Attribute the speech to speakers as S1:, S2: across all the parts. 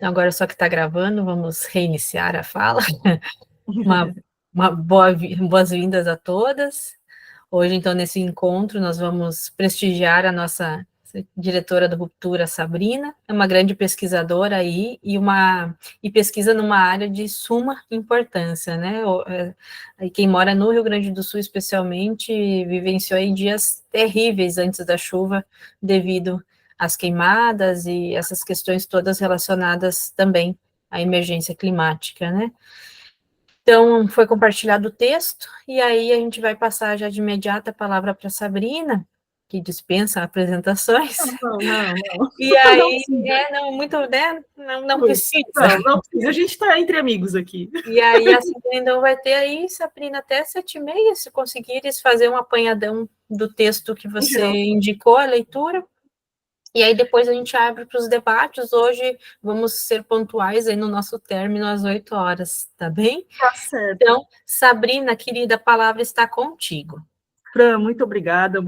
S1: Então, agora só que está gravando, vamos reiniciar a fala. Uma boas-vindas a todas. Hoje, então, nesse encontro, nós vamos prestigiar a nossa diretora do Ruptura, Sabrina, é uma grande pesquisadora aí e pesquisa numa área de suma importância, né? Quem mora no Rio Grande do Sul, especialmente, vivenciou aí dias terríveis antes da chuva, devido às queimadas e essas questões todas relacionadas também à emergência climática, né? Então, foi compartilhado o texto, e aí a gente vai passar já de imediato a palavra para a Sabrina, que dispensa apresentações.
S2: Não.
S1: E aí, não, muito, né? Não precisa.
S2: Não precisa, a gente está entre amigos aqui.
S1: E aí, a Sabrina então, vai ter aí, Sabrina, até 7h30, se conseguires fazer um apanhadão do texto que você indicou, a leitura. E aí depois a gente abre para os debates. Hoje vamos ser pontuais aí no nosso término às 8h, tá bem?
S2: Tá certo.
S1: Então, Sabrina, querida, a palavra está contigo.
S2: Fran, muito obrigada,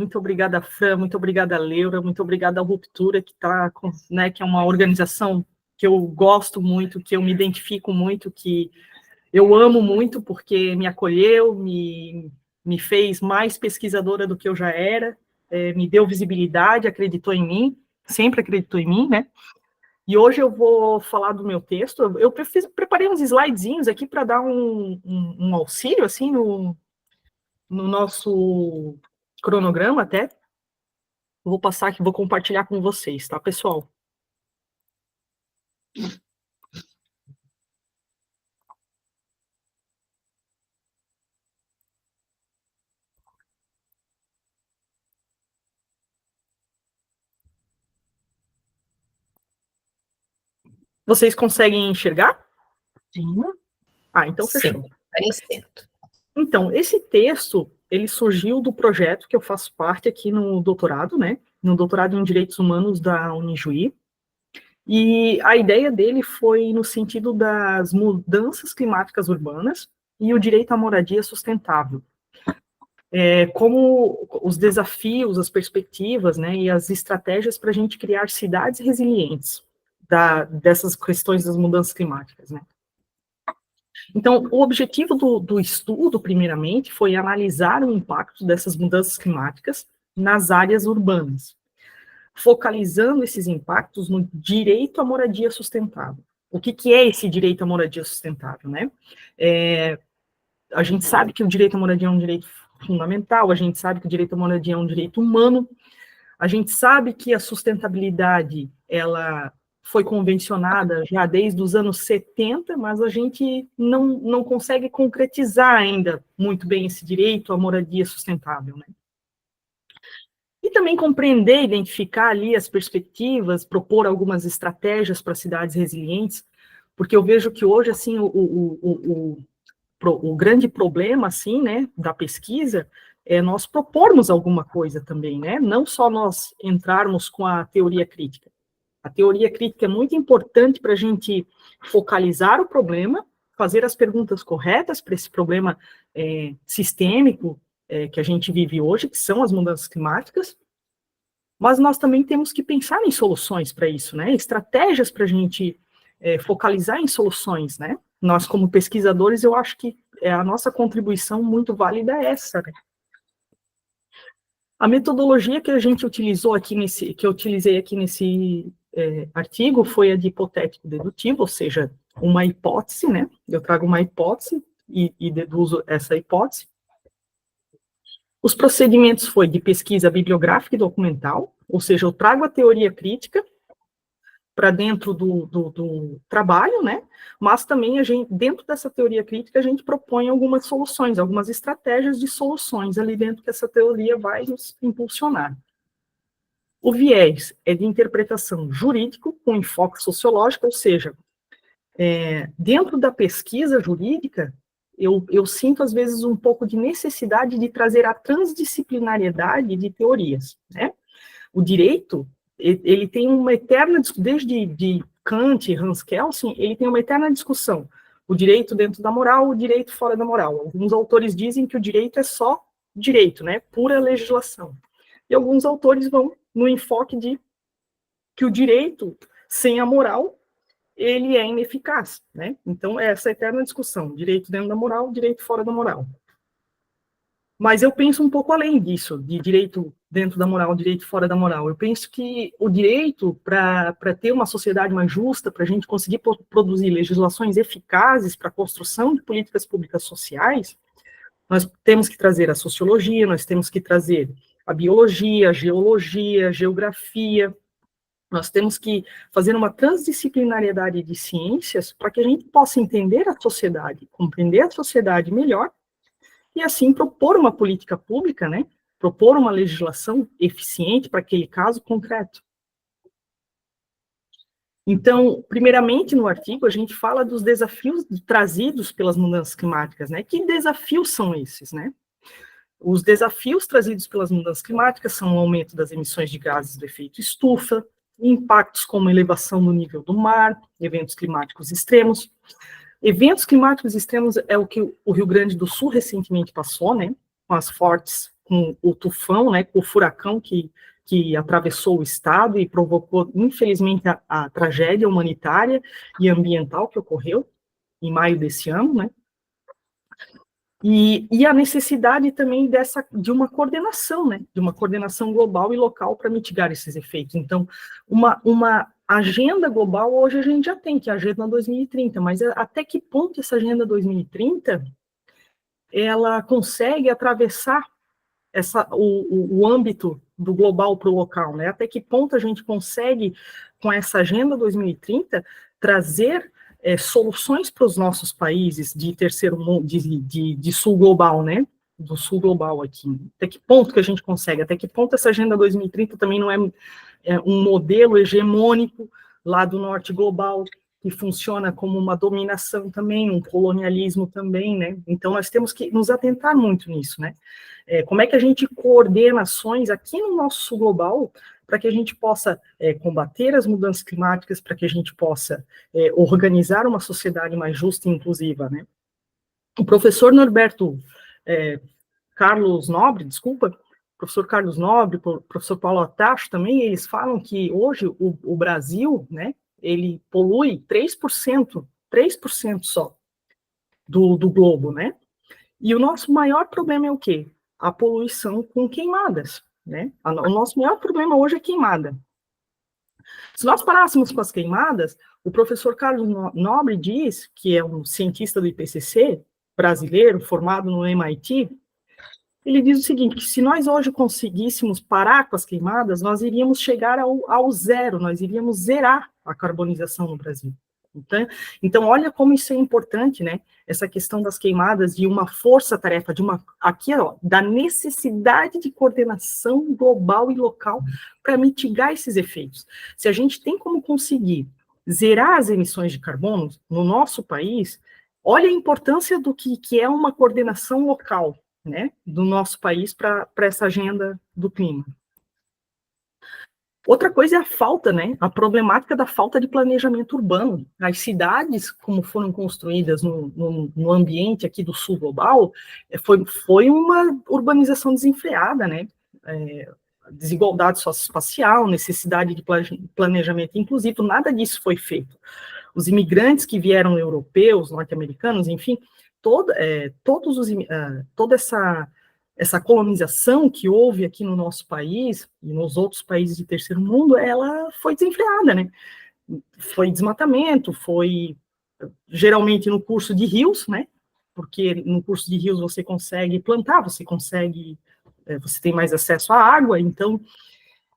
S2: Fran, muito obrigada, Leura, muito obrigada à Ruptura, que que é uma organização que eu gosto muito, que eu me identifico muito, que eu amo muito, porque me acolheu, me fez mais pesquisadora do que eu já era, me deu visibilidade, acreditou em mim, sempre acreditou em mim, né? E hoje eu vou falar do meu texto. Eu preparei uns slidezinhos aqui para dar um auxílio, assim, no nosso cronograma até. Vou passar aqui, vou compartilhar com vocês, tá, pessoal? Vocês conseguem enxergar?
S1: Sim.
S2: Então fechou.
S1: Sim, aparecendo.
S2: Então, esse texto, ele surgiu do projeto que eu faço parte aqui no doutorado, né? No doutorado em Direitos Humanos da Unijuí. E a ideia dele foi no sentido das mudanças climáticas urbanas e o direito à moradia sustentável. Como os desafios, as perspectivas, né, e as estratégias para a gente criar cidades resilientes dessas questões das mudanças climáticas, né. Então, o objetivo do estudo, primeiramente, foi analisar o impacto dessas mudanças climáticas nas áreas urbanas, focalizando esses impactos no direito à moradia sustentável. O que é esse direito à moradia sustentável, né? A gente sabe que o direito à moradia é um direito fundamental, a gente sabe que o direito à moradia é um direito humano, a gente sabe que a sustentabilidade, ela foi convencionada já desde os anos 70, mas a gente não consegue concretizar ainda muito bem esse direito à moradia sustentável, né? E também compreender, identificar ali as perspectivas, propor algumas estratégias para cidades resilientes, porque eu vejo que hoje, assim, o grande problema, assim, né, da pesquisa é nós propormos alguma coisa também, né, não só nós entrarmos com a teoria crítica. A teoria crítica é muito importante para a gente focalizar o problema, fazer as perguntas corretas para esse problema sistêmico que a gente vive hoje, que são as mudanças climáticas, mas nós também temos que pensar em soluções para isso, né, estratégias para a gente focalizar em soluções, né. Nós, como pesquisadores, eu acho que a nossa contribuição muito válida é essa, né. A metodologia que a gente utilizou aqui que eu utilizei aqui nesse artigo foi a de hipotético dedutivo, ou seja, uma hipótese, né? Eu trago uma hipótese e deduzo essa hipótese. Os procedimentos foi de pesquisa bibliográfica e documental, ou seja, eu trago a teoria crítica para dentro do trabalho, né? Mas também dentro dessa teoria crítica, a gente propõe algumas soluções, algumas estratégias de soluções ali dentro que essa teoria vai nos impulsionar. O viés é de interpretação jurídico com enfoque sociológico, ou seja, dentro da pesquisa jurídica, eu sinto às vezes um pouco de necessidade de trazer a transdisciplinariedade de teorias, né? O direito, ele tem uma eterna, desde Kant, Hans Kelsen, ele tem uma eterna discussão. O direito dentro da moral, o direito fora da moral. Alguns autores dizem que o direito é só direito, né? Pura legislação. E alguns autores vão no enfoque de que o direito sem a moral ele é ineficaz, né? Então, é essa eterna discussão, direito dentro da moral, direito fora da moral. Mas eu penso um pouco além disso, de direito dentro da moral, direito fora da moral. Eu penso que o direito, para ter uma sociedade mais justa, para a gente conseguir produzir legislações eficazes para a construção de políticas públicas sociais, nós temos que trazer a sociologia, nós temos que trazer a biologia, a geologia, a geografia, nós temos que fazer uma transdisciplinariedade de ciências para que a gente possa entender a sociedade, compreender a sociedade melhor e, assim, propor uma política pública, né? Propor uma legislação eficiente para aquele caso concreto. Então, primeiramente, no artigo, a gente fala dos desafios trazidos pelas mudanças climáticas, né? Que desafios são esses, né? Os desafios trazidos pelas mudanças climáticas são o aumento das emissões de gases do efeito estufa, impactos como elevação do nível do mar, eventos climáticos extremos. Eventos climáticos extremos é o que o Rio Grande do Sul recentemente passou, né? Com as fortes, com o tufão, né? Com o furacão que atravessou o estado e provocou, infelizmente, a tragédia humanitária e ambiental que ocorreu em maio desse ano, né? E a necessidade também de uma coordenação, né? De uma coordenação global e local para mitigar esses efeitos. Então, uma agenda global hoje a gente já tem, que é a Agenda 2030, mas até que ponto essa Agenda 2030 ela consegue atravessar o âmbito do global para o local, né? Até que ponto a gente consegue, com essa Agenda 2030, trazer soluções para os nossos países de terceiro mundo, de sul global, né? Do sul global aqui. Até que ponto que a gente consegue? Até que ponto essa Agenda 2030 também não é um modelo hegemônico lá do norte global, que funciona como uma dominação também, um colonialismo também, né? Então, nós temos que nos atentar muito nisso, né? Como é que a gente coordena ações aqui no nosso sul global para que a gente possa combater as mudanças climáticas, para que a gente possa organizar uma sociedade mais justa e inclusiva, né? O professor Norberto Carlos Nobre, professor Carlos Nobre, professor Paulo Atacho também, eles falam que hoje o Brasil, né, ele polui 3% só do globo, né? E o nosso maior problema é o quê? A poluição com queimadas, né? O nosso maior problema hoje é queimada. Se nós parássemos com as queimadas, o professor Carlos Nobre diz, que é um cientista do IPCC, brasileiro, formado no MIT, ele diz o seguinte, que se nós hoje conseguíssemos parar com as queimadas, nós iríamos chegar ao zero, nós iríamos zerar a carbonização no Brasil. Então, olha como isso é importante, né? Essa questão das queimadas, de uma força-tarefa, da necessidade de coordenação global e local para mitigar esses efeitos. Se a gente tem como conseguir zerar as emissões de carbono no nosso país, olha a importância do que é uma coordenação local, né, do nosso país para essa agenda do clima. Outra coisa é a falta, né, a falta de planejamento urbano. As cidades, como foram construídas no ambiente aqui do sul global, foi uma urbanização desenfreada, né, desigualdade socioespacial, necessidade de planejamento inclusivo, nada disso foi feito. Os imigrantes que vieram europeus, norte-americanos, enfim, toda essa colonização que houve aqui no nosso país e nos outros países de terceiro mundo, ela foi desenfreada, né? Foi desmatamento, foi geralmente no curso de rios, né? Porque no curso de rios você consegue plantar, você tem mais acesso à água, então,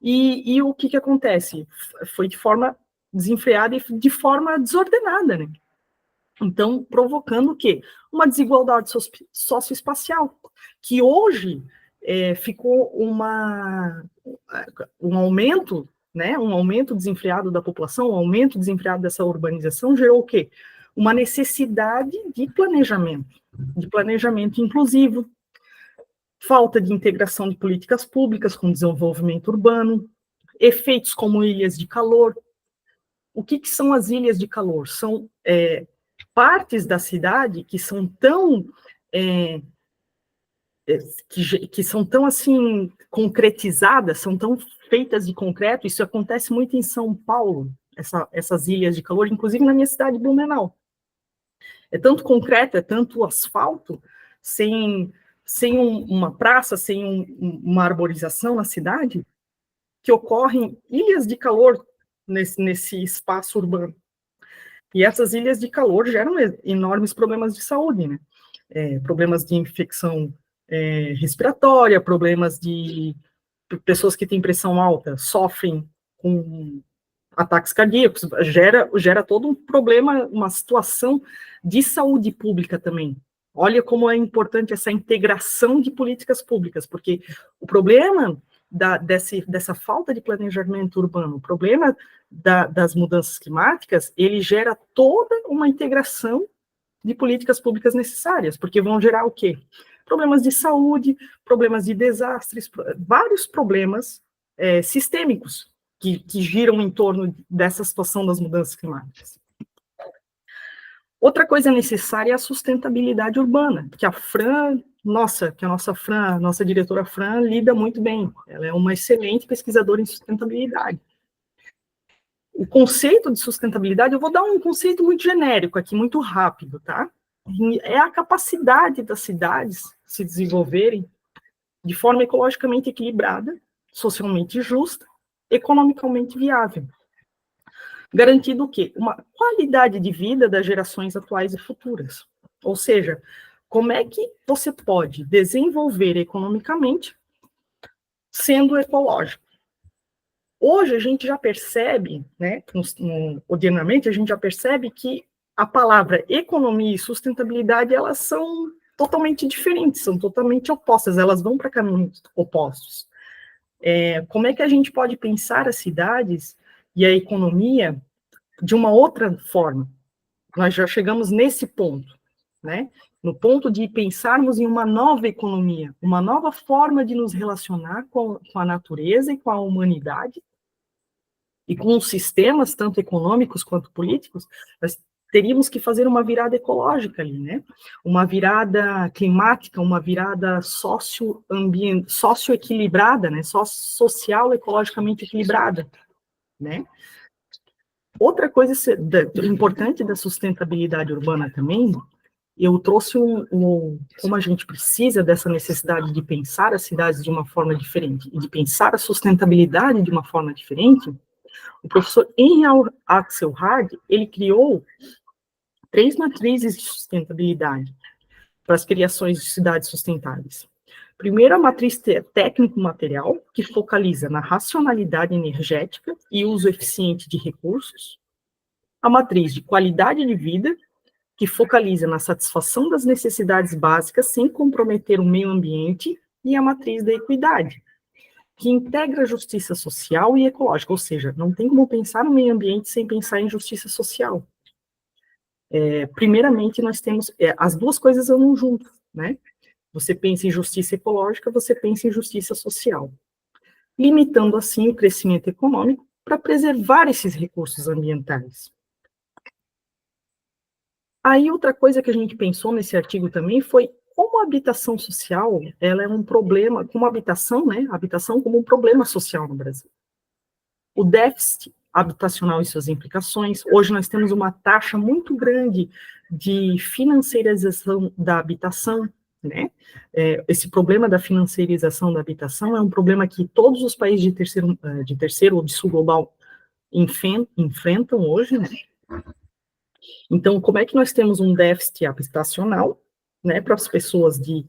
S2: e o que acontece? Foi de forma desenfreada e de forma desordenada, né? Então, provocando o quê? Uma desigualdade socioespacial, que hoje ficou um aumento, né? Um aumento desenfreado da população, um aumento desenfreado dessa urbanização, gerou o quê? Uma necessidade de planejamento inclusivo, falta de integração de políticas públicas com desenvolvimento urbano, efeitos como ilhas de calor. O que são as ilhas de calor? São partes da cidade que são tão que são tão assim concretizadas, são tão feitas de concreto. Isso acontece muito em São Paulo. essas ilhas de calor, inclusive na minha cidade, Blumenau. É tanto concreto, é tanto asfalto, sem uma praça, sem uma arborização na cidade, que ocorrem ilhas de calor nesse espaço urbano. E essas ilhas de calor geram enormes problemas de saúde, né? Problemas de infecção respiratória, problemas de pessoas que têm pressão alta, sofrem com ataques cardíacos, gera todo um problema, uma situação de saúde pública também. Olha como é importante essa integração de políticas públicas, porque o problema dessa falta de planejamento urbano, o problema das mudanças climáticas, ele gera toda uma integração de políticas públicas necessárias, porque vão gerar o quê? Problemas de saúde, problemas de desastres, vários problemas sistêmicos que giram em torno dessa situação das mudanças climáticas. Outra coisa necessária é a sustentabilidade urbana, que a nossa diretora Fran lida muito bem. Ela é uma excelente pesquisadora em sustentabilidade. O conceito de sustentabilidade, eu vou dar um conceito muito genérico aqui, muito rápido, tá? É a capacidade das cidades se desenvolverem de forma ecologicamente equilibrada, socialmente justa, economicamente viável. Garantindo o quê? Uma qualidade de vida das gerações atuais e futuras. Ou seja, como é que você pode desenvolver economicamente sendo ecológico? Hoje a gente já percebe, né, ordinariamente, a gente já percebe que a palavra economia e sustentabilidade, elas são totalmente diferentes, são totalmente opostas, elas vão para caminhos opostos. Como é que a gente pode pensar as cidades e a economia de uma outra forma? Nós já chegamos nesse ponto, né? No ponto de pensarmos em uma nova economia, uma nova forma de nos relacionar com a natureza e com a humanidade, e com os sistemas, tanto econômicos quanto políticos. Nós teríamos que fazer uma virada ecológica ali, né? Uma virada climática, uma virada socioequilibrada, né? Social, ecologicamente equilibrada, né? Outra coisa importante da sustentabilidade urbana também, eu trouxe como a gente precisa dessa necessidade de pensar as cidades de uma forma diferente, e de pensar a sustentabilidade de uma forma diferente. O professor Henry Axel Hard, ele criou 3 matrizes de sustentabilidade para as criações de cidades sustentáveis. Primeiro, a matriz técnico-material, que focaliza na racionalidade energética e uso eficiente de recursos. A matriz de qualidade de vida, que focaliza na satisfação das necessidades básicas sem comprometer o meio ambiente. E a matriz da equidade, que integra a justiça social e ecológica, ou seja, não tem como pensar no meio ambiente sem pensar em justiça social. Primeiramente, nós temos, as duas coisas andam juntas, né? Você pensa em justiça ecológica, você pensa em justiça social, limitando assim o crescimento econômico para preservar esses recursos ambientais. Aí outra coisa que a gente pensou nesse artigo também foi como a habitação social, ela é um problema, como a habitação, né? A habitação como um problema social no Brasil. O déficit habitacional e suas implicações. Hoje nós temos uma taxa muito grande de financiarização da habitação, né? Esse problema da financiarização da habitação é um problema que todos os países de terceiro ou de sul global enfrentam hoje, né? Então, como é que nós temos um déficit habitacional, né, para as pessoas de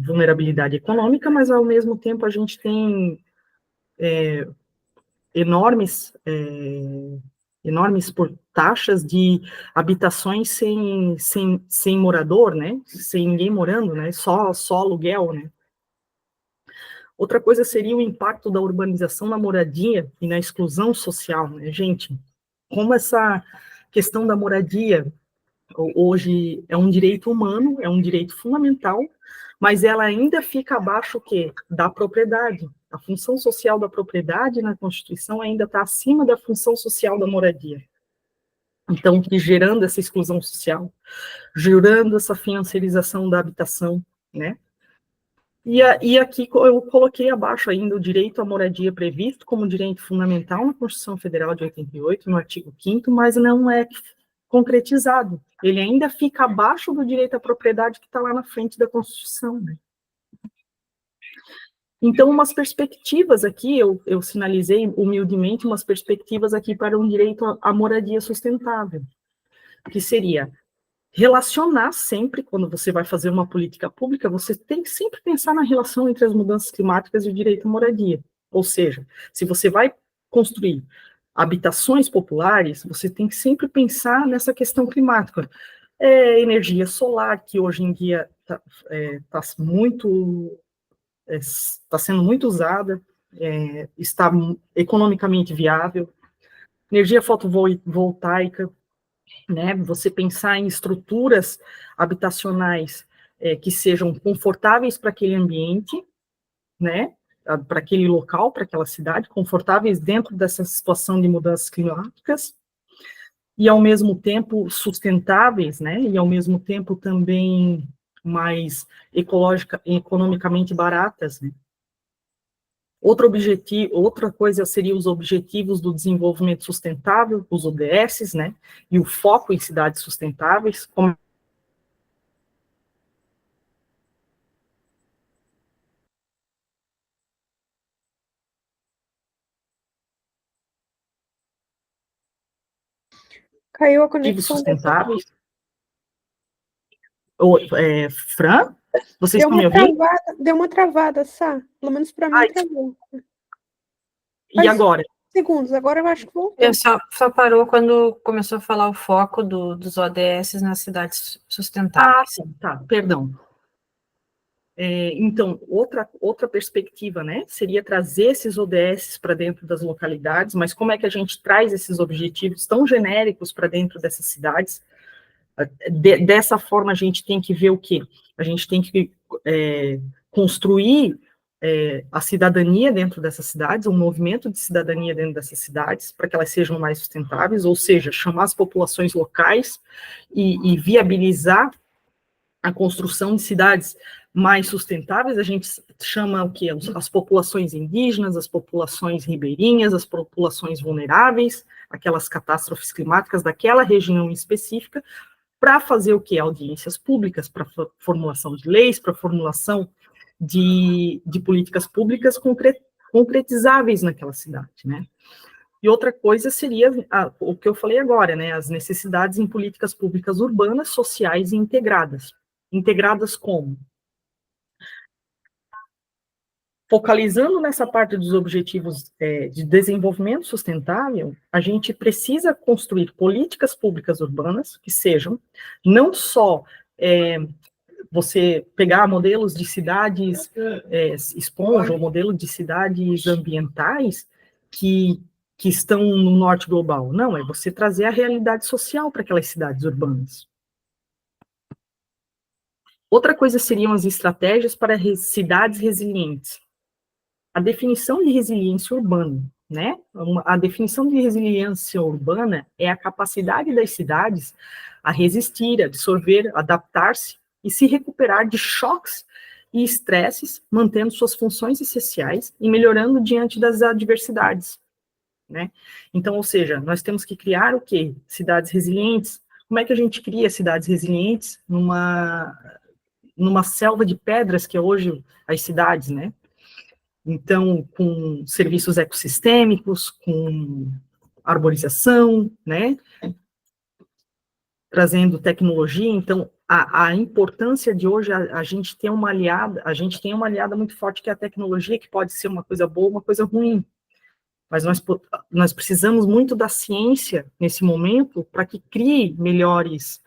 S2: vulnerabilidade econômica, mas ao mesmo tempo a gente tem enormes por taxas de habitações sem morador, né, sem ninguém morando, né, só aluguel, né. Outra coisa seria o impacto da urbanização na moradia e na exclusão social, né, gente, como essa questão da moradia hoje é um direito humano, é um direito fundamental, mas ela ainda fica abaixo o quê? Da propriedade. A função social da propriedade na Constituição ainda está acima da função social da moradia. Então, gerando essa exclusão social, gerando essa financiarização da habitação, né? E aqui eu coloquei abaixo ainda o direito à moradia previsto como direito fundamental na Constituição Federal de 88, no artigo 5º, mas não é concretizado. Ele ainda fica abaixo do direito à propriedade que está lá na frente da Constituição, né? Então, umas perspectivas aqui, eu sinalizei humildemente umas perspectivas aqui para um direito à moradia sustentável, que seria relacionar sempre, quando você vai fazer uma política pública, você tem que sempre pensar na relação entre as mudanças climáticas e o direito à moradia. Ou seja, se você vai construir habitações populares, você tem que sempre pensar nessa questão climática. Energia solar, que hoje em dia está sendo muito usada, está economicamente viável. Energia fotovoltaica, né? Você pensar em estruturas habitacionais que sejam confortáveis para aquele ambiente, né? Para aquele local, para aquela cidade, confortáveis dentro dessa situação de mudanças climáticas, e ao mesmo tempo sustentáveis, né? E ao mesmo tempo também mais economicamente baratas, né? Outra coisa seria os Objetivos do Desenvolvimento Sustentável, os ODS, né? E o foco em cidades sustentáveis, como
S3: Caiu a
S2: objetivos
S3: conexão da Sá.
S2: sustentáveis. Fran, vocês
S3: Deu
S2: estão me
S3: uma
S2: ouvindo?
S3: travada, deu uma travada, Sá. Pelo menos para mim travou.
S2: E agora?
S3: Segundos, agora eu acho que voltou.
S1: Só parou quando começou a falar o foco dos ODS nas cidades sustentáveis.
S2: Tá, perdão. Então, outra perspectiva, né, seria trazer esses ODS para dentro das localidades, mas como é que a gente traz esses objetivos tão genéricos para dentro dessas cidades? Dessa forma, a gente tem que ver o quê? A gente tem que construir a cidadania dentro dessas cidades, um movimento de cidadania dentro dessas cidades, para que elas sejam mais sustentáveis, ou seja, chamar as populações locais e viabilizar a construção de cidades mais sustentáveis. A gente chama o quê? As populações indígenas, as populações ribeirinhas, as populações vulneráveis, aquelas catástrofes climáticas daquela região específica, para fazer o quê? Audiências públicas, para formulação de leis, para formulação de políticas públicas concretizáveis naquela cidade, né? E outra coisa seria o que eu falei agora, né? As necessidades em políticas públicas urbanas, sociais e integradas. Integradas como? Focalizando nessa parte dos objetivos de desenvolvimento sustentável, a gente precisa construir políticas públicas urbanas que sejam não só você pegar modelos de cidades esponja, ou modelo de cidades ambientais que estão no norte global. Não, é você trazer a realidade social para aquelas cidades urbanas. Outra coisa seriam as estratégias para cidades resilientes. A definição de resiliência urbana, né? A definição de resiliência urbana é a capacidade das cidades a resistir, absorver, adaptar-se e se recuperar de choques e estresses, mantendo suas funções essenciais e melhorando diante das adversidades, né? Então, ou seja, nós temos que criar o quê? Cidades resilientes. Como é que a gente cria cidades resilientes numa selva de pedras que é hoje as cidades, né? Então, com serviços ecossistêmicos, com arborização, né? Trazendo tecnologia. Então, a importância de hoje, a gente tem uma aliada muito forte que é a tecnologia, que pode ser uma coisa boa, uma coisa ruim. Mas nós precisamos muito da ciência nesse momento para que crie melhores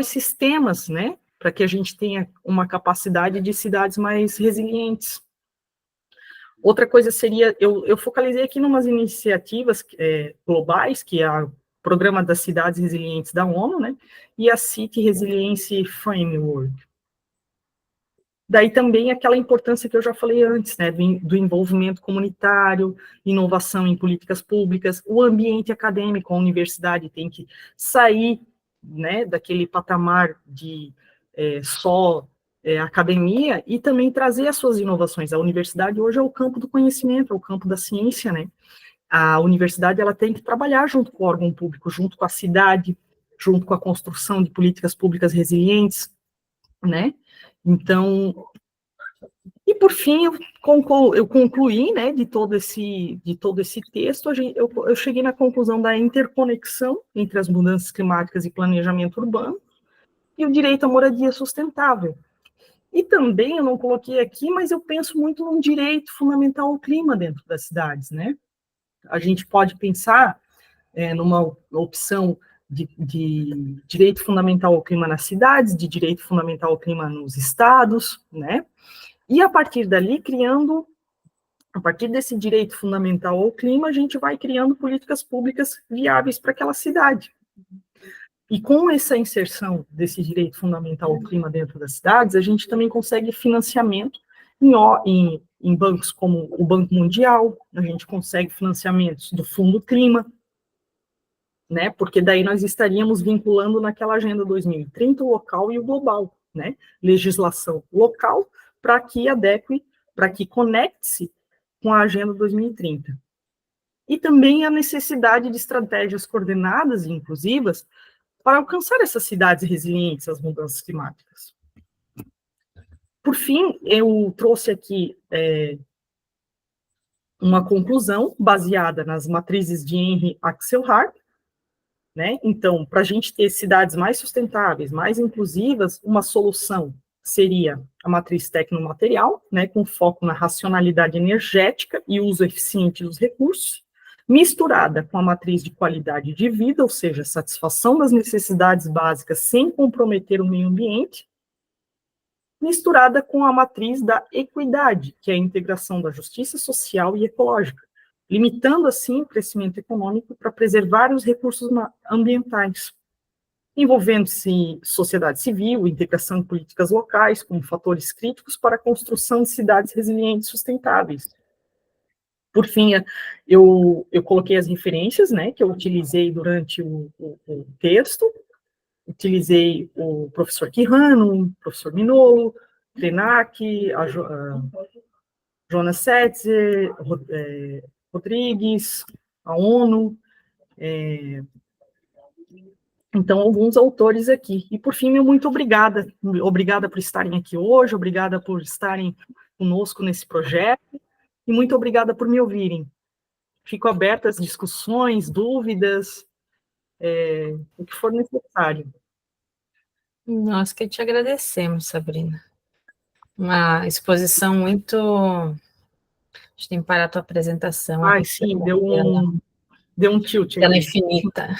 S2: sistemas, né? Para que a gente tenha uma capacidade de cidades mais resilientes. Outra coisa seria, eu focalizei aqui em umas iniciativas globais, que é o Programa das Cidades Resilientes da ONU, né? E a City Resilience Framework. Daí também aquela importância que eu já falei antes, né, do envolvimento comunitário, inovação em políticas públicas, o ambiente acadêmico, a universidade tem que sair, né, daquele patamar de só academia, e também trazer as suas inovações. A universidade hoje é o campo do conhecimento, é o campo da ciência, né? A universidade ela tem que trabalhar junto com o órgão público, junto com a cidade, junto com a construção de políticas públicas resilientes, né? Então, e por fim, eu concluí, né, de todo esse texto, eu cheguei na conclusão da interconexão entre as mudanças climáticas e planejamento urbano e o direito à moradia sustentável. E também, eu não coloquei aqui, mas eu penso muito num direito fundamental ao clima dentro das cidades, né? A gente pode pensar numa opção de direito fundamental ao clima nas cidades, de direito fundamental ao clima nos estados, né? E a partir dali, a partir desse direito fundamental ao clima, a gente vai criando políticas públicas viáveis para aquela cidade. E com essa inserção desse direito fundamental ao clima dentro das cidades, a gente também consegue financiamento em bancos como o Banco Mundial, a gente consegue financiamentos do Fundo Clima, né? Porque daí nós estaríamos vinculando naquela Agenda 2030 o local e o global, né? Legislação local para que adeque, para que conecte-se com a Agenda 2030. E também a necessidade de estratégias coordenadas e inclusivas para alcançar essas cidades resilientes às mudanças climáticas. Por fim, eu trouxe aqui uma conclusão baseada nas matrizes de Henry Axelrod, né? Então, para a gente ter cidades mais sustentáveis, mais inclusivas, uma solução seria a matriz tecnomaterial, né, com foco na racionalidade energética e uso eficiente dos recursos, misturada com a matriz de qualidade de vida, ou seja, satisfação das necessidades básicas sem comprometer o meio ambiente, misturada com a matriz da equidade, que é a integração da justiça social e ecológica, limitando, assim, o crescimento econômico para preservar os recursos ambientais, envolvendo-se sociedade civil, integração em políticas locais, como fatores críticos para a construção de cidades resilientes e sustentáveis. Por fim, eu coloquei as referências, né, que eu utilizei durante o texto, utilizei o professor Quijano, o professor Minolo, Krenak, a Jonas Setzer, Rodrigues, a ONU, então, alguns autores aqui. E, por fim, meu muito obrigada. Obrigada por estarem aqui hoje, obrigada por estarem conosco nesse projeto, e muito obrigada por me ouvirem. Fico aberta às discussões, dúvidas, o que for necessário.
S1: Nós que te agradecemos, Sabrina. Uma exposição muito... A gente tem que parar a tua apresentação.
S2: Ai, sim, deu um tilt.
S1: Ela é infinita.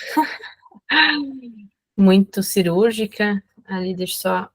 S1: Muito cirúrgica. Ali, deixa eu só